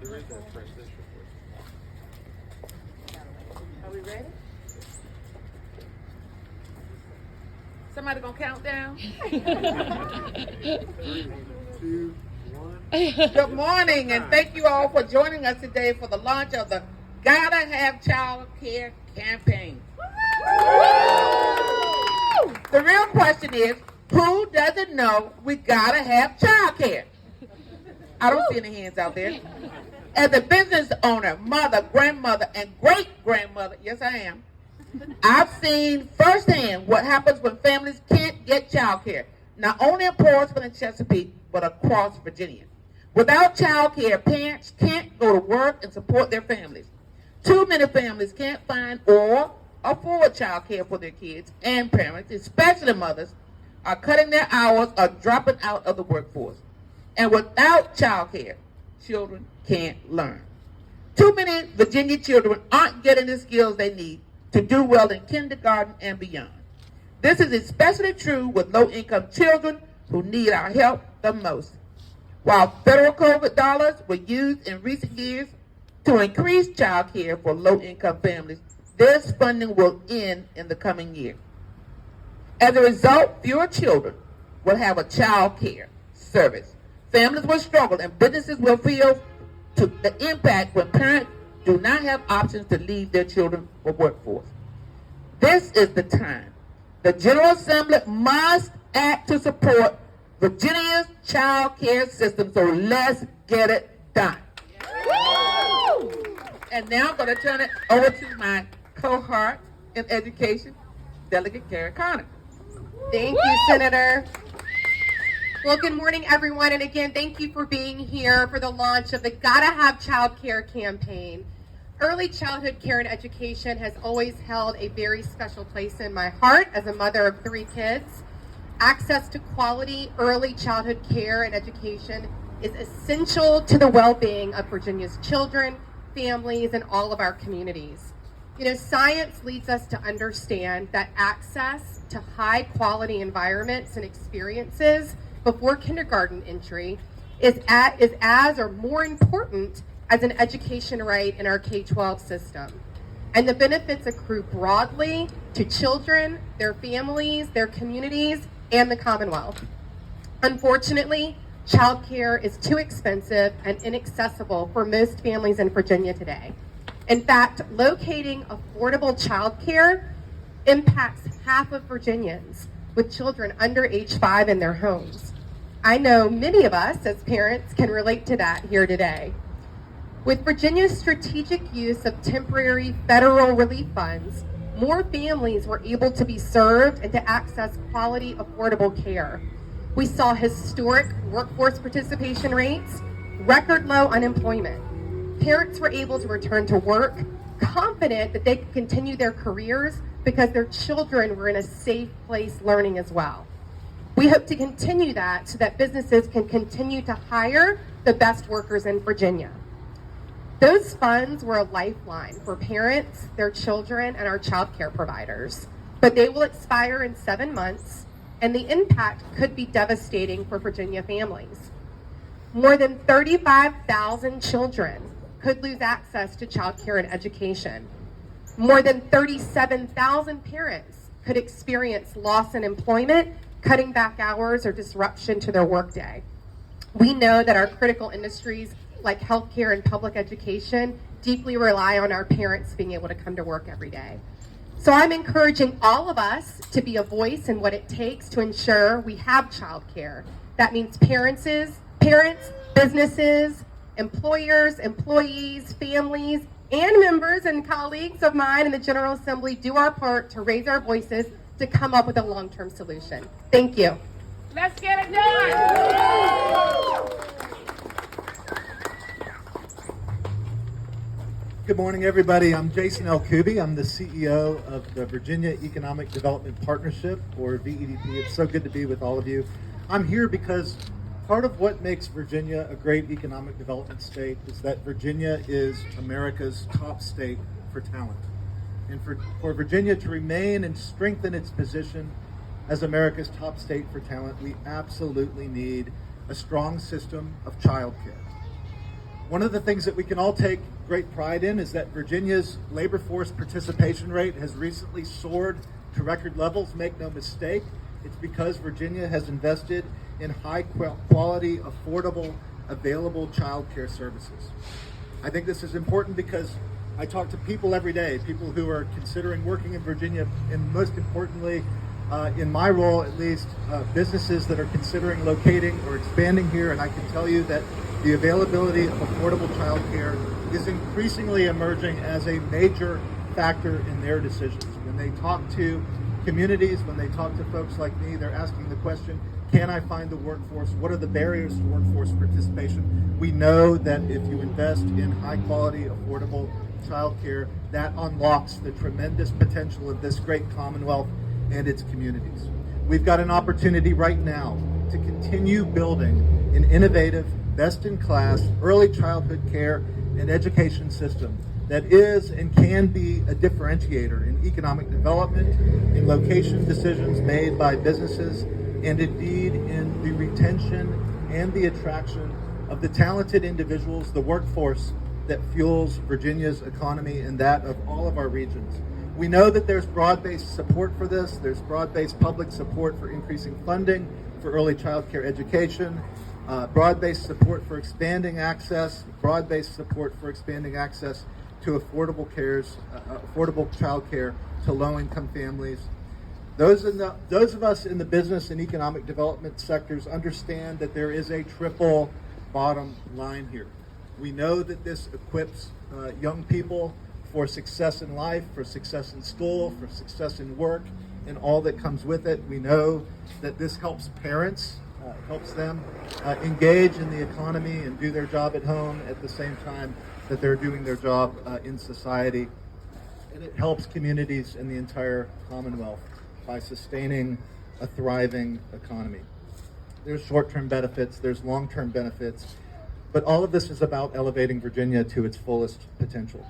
Are we ready? Somebody gonna count down? 3, 2, 1. Good morning, and thank you all for joining us today for the launch of the Gotta Have Child Care campaign. The real question is, who doesn't know we gotta have child care? I don't see any hands out there. As a business owner, mother, grandmother, and great-grandmother, yes I am, I've seen firsthand what happens when families can't get child care, not only in Portsmouth and Chesapeake, but across Virginia. Without child care, parents can't go to work and support their families. Too many families can't find or afford child care for their kids, and parents, especially mothers, are cutting their hours or dropping out of the workforce. And without child care, children can't learn. Too many Virginia children aren't getting the skills they need to do well in kindergarten and beyond. This is especially true with low-income children who need our help the most. While federal COVID dollars were used in recent years to increase child care for low-income families, this funding will end in the coming year. As a result, fewer children will have a child care service. Families will struggle and businesses will feel the impact when parents do not have options to leave their children for workforce. This is the time the General Assembly must act to support Virginia's child care system, so let's get it done. And now I'm going to turn it over to my cohort in education, Delegate Karen Connor. Thank you, Senator. Well, good morning, everyone. And again, thank you for being here for the launch of the Gotta Have Child Care campaign. Early childhood care and education has always held a very special place in my heart as a mother of 3 kids. Access to quality early childhood care and education is essential to the well-being of Virginia's children, families, and all of our communities. You know, science leads us to understand that access to high-quality environments and experiences before kindergarten entry is as or more important as an education right in our K-12 system. And the benefits accrue broadly to children, their families, their communities, and the Commonwealth. Unfortunately, childcare is too expensive and inaccessible for most families in Virginia today. In fact, locating affordable childcare impacts half of Virginians with children under age 5 in their homes. I know many of us as parents can relate to that here today. With Virginia's strategic use of temporary federal relief funds, more families were able to be served and to access quality, affordable care. We saw historic workforce participation rates, record low unemployment. Parents were able to return to work, confident that they could continue their careers because their children were in a safe place learning as well. We hope to continue that so that businesses can continue to hire the best workers in Virginia. Those funds were a lifeline for parents, their children, and our child care providers. But they will expire in 7 months, and the impact could be devastating for Virginia families. More than 35,000 children could lose access to child care and education. More than 37,000 parents could experience loss in employment, cutting back hours, or disruption to their workday. We know that our critical industries like healthcare and public education deeply rely on our parents being able to come to work every day. So I'm encouraging all of us to be a voice in what it takes to ensure we have childcare. That means parents, businesses, employers, employees, families, and members and colleagues of mine in the General Assembly do our part to raise our voices to come up with a long-term solution. Thank you. Let's get it done. Good morning, everybody. I'm Jason L. Kuby. I'm the CEO of the Virginia Economic Development Partnership, or VEDP. It's so good to be with all of you. I'm here because part of what makes Virginia a great economic development state is that Virginia is America's top state for talent. And for Virginia to remain and strengthen its position as America's top state for talent, we absolutely need a strong system of childcare. One of the things that we can all take great pride in is that Virginia's labor force participation rate has recently soared to record levels. Make no mistake, it's because Virginia has invested in high quality, affordable, available child care services. I think this is important because I talk to people every day, people who are considering working in Virginia, and most importantly, in my role at least, businesses that are considering locating or expanding here, and I can tell you that the availability of affordable child care is increasingly emerging as a major factor in their decisions. When they talk to communities, when they talk to folks like me, they're asking the question, can I find the workforce? What are the barriers to workforce participation? We know that if you invest in high quality, affordable child care, that unlocks the tremendous potential of this great Commonwealth and its communities. We've got an opportunity right now to continue building an innovative, best-in-class early childhood care and education system that is and can be a differentiator in economic development, in location decisions made by businesses, and indeed in the retention and the attraction of the talented individuals, the workforce that fuels Virginia's economy and that of all of our regions. We know that there's broad-based support for this. There's broad-based public support for increasing funding for early child care education, broad-based support for expanding access, broad-based support for expanding access to affordable child care to low-income families. Those of us in the business and economic development sectors understand that there is a triple bottom line here. We know that this equips young people for success in life, for success in school, for success in work, and all that comes with it. We know that this helps parents, helps them engage in the economy and do their job at home at the same time that they're doing their job in society. And it helps communities in the entire Commonwealth by sustaining a thriving economy. There's short-term benefits, there's long-term benefits, but all of this is about elevating Virginia to its fullest potential.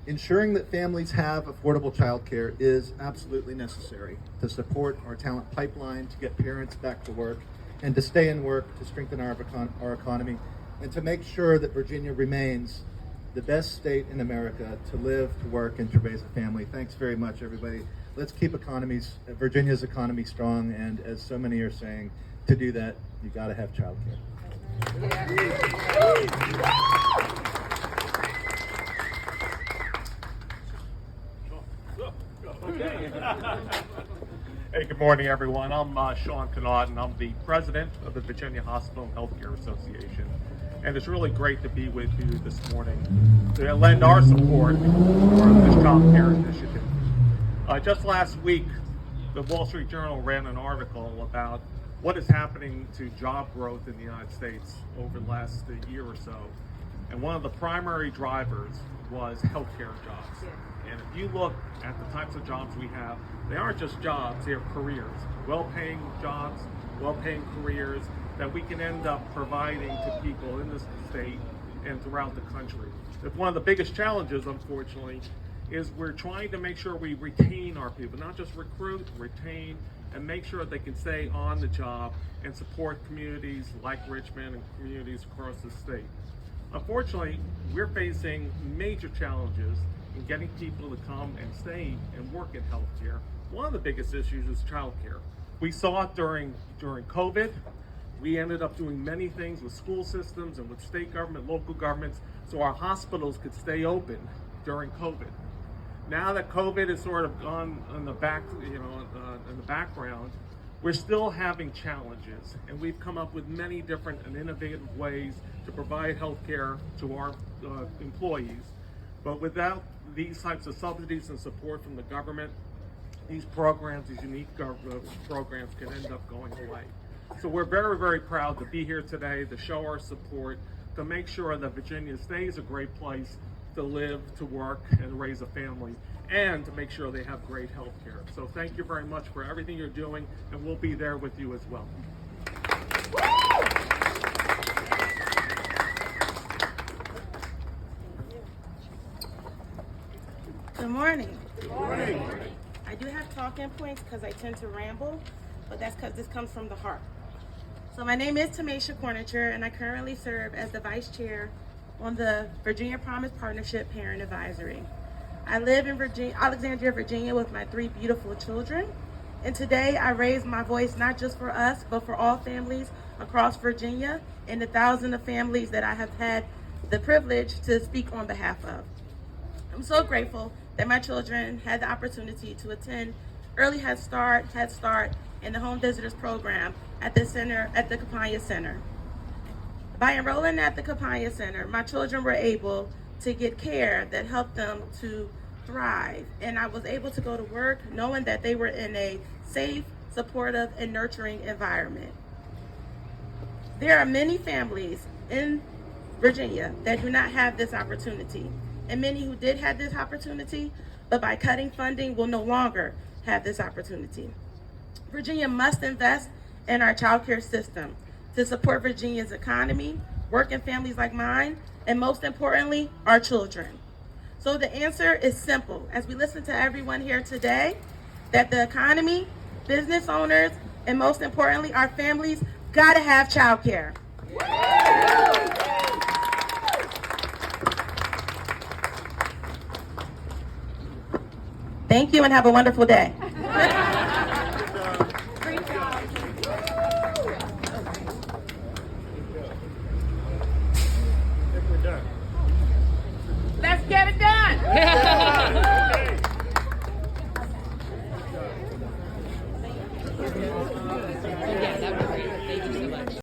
Ensuring that families have affordable childcare is absolutely necessary to support our talent pipeline, to get parents back to work, and to stay in work to strengthen our economy, and to make sure that Virginia remains the best state in America to live, to work, and to raise a family. Thanks very much, everybody. Let's keep Virginia's economy strong, and as so many are saying, to do that, you gotta have childcare. Hey, good morning, everyone. I'm Sean Connaught, and I'm the president of the Virginia Hospital and Healthcare Association. And it's really great to be with you this morning to lend our support for this child care initiative. Just last week, the Wall Street Journal ran an article about what is happening to job growth in the United States over the last year or so. And one of the primary drivers was healthcare jobs. And if you look at the types of jobs we have, they aren't just jobs, they're careers. Well-paying jobs, well-paying careers that we can end up providing to people in this state and throughout the country. But one of the biggest challenges, unfortunately, is we're trying to make sure we retain our people, not just recruit, retain, and make sure that they can stay on the job and support communities like Richmond and communities across the state. Unfortunately, we're facing major challenges in getting people to come and stay and work in healthcare. One of the biggest issues is childcare. We saw it during COVID. We ended up doing many things with school systems and with state government, local governments, so our hospitals could stay open during COVID. Now that COVID has sort of gone in the background, we're still having challenges, and we've come up with many different and innovative ways to provide health care to our employees. But without these types of subsidies and support from the government, these programs, these unique programs can end up going away. So we're very, very proud to be here today to show our support, to make sure that Virginia stays a great place to live, to work, and raise a family, and to make sure they have great health care. So thank you very much for everything you're doing, and we'll be there with you as well. Good morning. Good morning. I do have talking points because I tend to ramble, but that's because this comes from the heart. So my name is Tamisha Cornicher, and I currently serve as the Vice Chair on the Virginia Promise Partnership Parent Advisory. I live in Alexandria, Virginia with my 3 beautiful children. And today I raise my voice not just for us, but for all families across Virginia and the thousands of families that I have had the privilege to speak on behalf of. I'm so grateful that my children had the opportunity to attend Early Head Start, and the Home Visitors Program at the Campagna Center. By enrolling at the Campagna Center, my children were able to get care that helped them to thrive. And I was able to go to work knowing that they were in a safe, supportive, and nurturing environment. There are many families in Virginia that do not have this opportunity, and many who did have this opportunity, but by cutting funding will no longer have this opportunity. Virginia must invest in our child care system to support Virginia's economy, working families like mine, and most importantly, our children. So the answer is simple. As we listen to everyone here today, that the economy, business owners, and most importantly, our families gotta have child care. Thank you and have a wonderful day. Let's get it